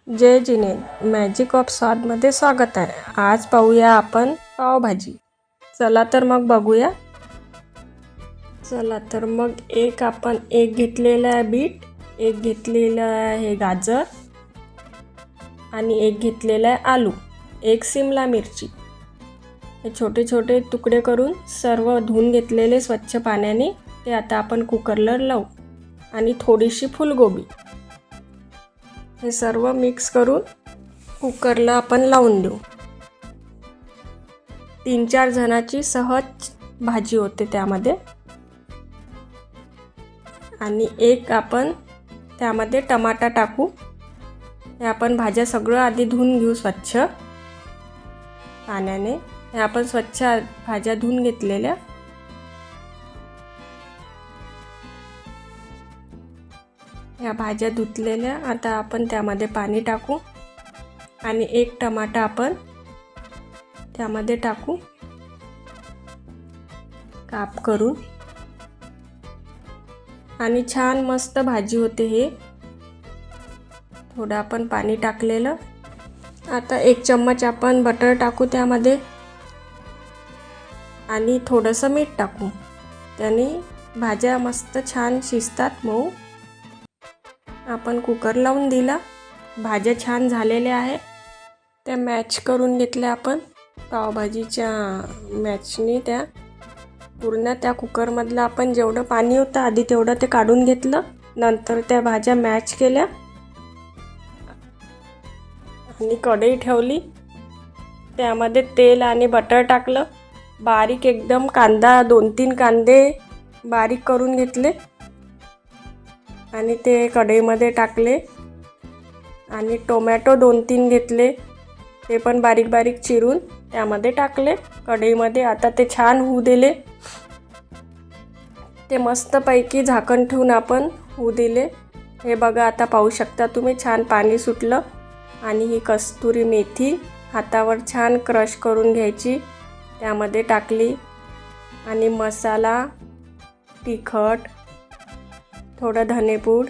Jai Jinendra magic of स्वादमध्ये स्वागत आहे. आज पाहूया आपण पावभाजी. चला तर मग बघूया. चला तर मग आपण एक घेतलेला आहे बीट, एक घेतलेला आहे गाजर आणि एक घेतलेला आहे आलू, एक शिमला मिरची. हे छोटे छोटे तुकडे करून सर्व धुवून घेतलेले स्वच्छ पाण्याने ते आता आपण कुकरला लावू. आणि थोडीशी फुलगोबी हे सर्व मिक्स करून कुकरला आपण लावून देऊ. 3-4 जणांची सहज भाजी होते त्यामध्ये. आणि एक आपण त्यामध्ये टमाटा टाकू. हे आपण भाज्या सगळं आधी धुवून घेऊ स्वच्छ पाण्याने. हे आपण स्वच्छ भाज्या धुवून घेतलेल्या. या भाज्या धुतलेल्या आता आपण त्यामध्ये पाणी टाकू आणि एक टमाटा आपण त्यामध्ये टाकू काप करून. आणि छान मस्त भाजी होते. हे थोडं आपण पाणी टाकलेलं. आता 1 चम्मच आपण बटर टाकू त्यामध्ये आणि थोडंसं मीठ टाकू. त्याने भाज्या मस्त छान शिजतात मऊ. आपण कुकर लावून दिला. भाज्या छान झालेल्या आहे. त्या मॅच करून घेतल्या आपण पावभाजीच्या मॅचनी. त्या पूर्ण त्या कुकरमधलं आपण जेवढं पाणी होतं आधी तेवढं ते काढून घेतलं. नंतर त्या भाज्या मॅच केल्या आणि कढई ठेवली. त्यामध्ये तेल आणि बटर टाकलं. बारीक एकदम कांदा 2-3 कांदे बारीक करून घेतले आणि ते कढईमध्ये टाकले. आणि टोमॅटो 2-3 घेतले, ते पण बारीक बारीक चिरून त्यामध्ये टाकले कढईमध्ये. आता ते छान होऊ दिले. ते मस्तपैकी झाकण ठेवून आपण होऊ दिले. हे बघा आता पाहू शकता तुम्ही छान पाणी सुटलं. आणि ही कस्तुरी मेथी हातावर छान क्रश करून घ्यायची त्यामध्ये टाकली. आणि मसाला, तिखट, थोडं धनेपूड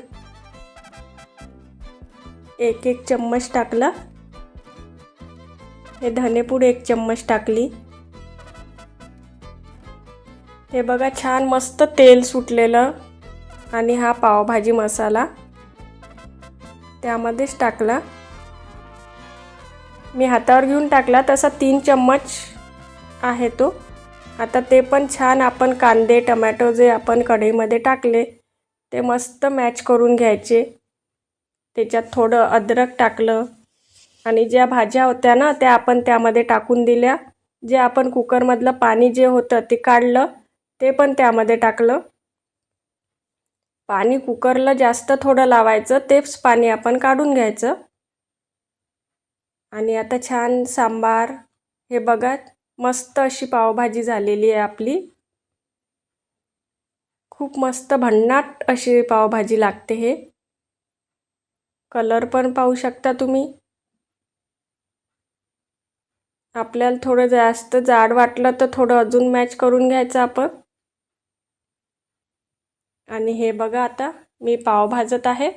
1 चम्मच टाकला. हे धनेपूड 1 चम्मच टाकली. हे बघा छान मस्त तेल सुटलेलं. आणि हा पावभाजी मसाला त्यामध्येच टाकला. मी हातावर घेऊन टाकला तसा 3 चम्मच आहे तो. आता ते पण छान आपण कांदे टोमॅटो जे आपण कढईमध्ये टाकले ते मस्त मॅच करून घ्यायचे. त्याच्यात थोडं अद्रक टाकलं आणि ज्या भाज्या होत्या ना त्या आपण त्यामध्ये टाकून दिल्या. जे आपण कुकरमधलं पाणी जे होतं ते काढलं ते पण त्यामध्ये टाकलं. पाणी कुकरला जास्त थोडं लावायचं, तेच पाणी आपण काढून घ्यायचं. आणि आता छान सांबार. हे बघा मस्त अशी पावभाजी झालेली आहे आपली. खूप मस्त भन्नाट अशी पावभाजी लागते. हे कलर पण पाहू शकता तुम्ही. आपल्याला थोडं जास्त जाड वाटलं तर थोडं अजून मॅच करून घ्यायचं आपण. आणि हे बघा आता मी पाव भाजत आहे.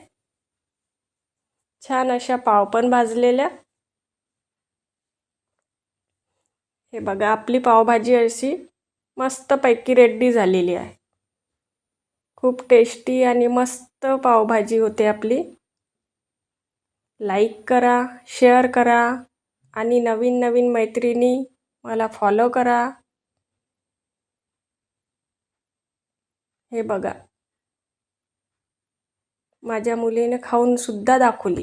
छान अशा पाव पण भाजलेल्या. हे बघा आपली पावभाजी अशी मस्तपैकी रेडी झालेली आहे. खूप टेस्टी आणि मस्त पावभाजी होते आपली. लाईक करा, शेअर करा आणि नवीन नवीन मैत्रिणी मला फॉलो करा. हे बघा माझ्या मुलीने खाऊन सुद्धा दाखवली.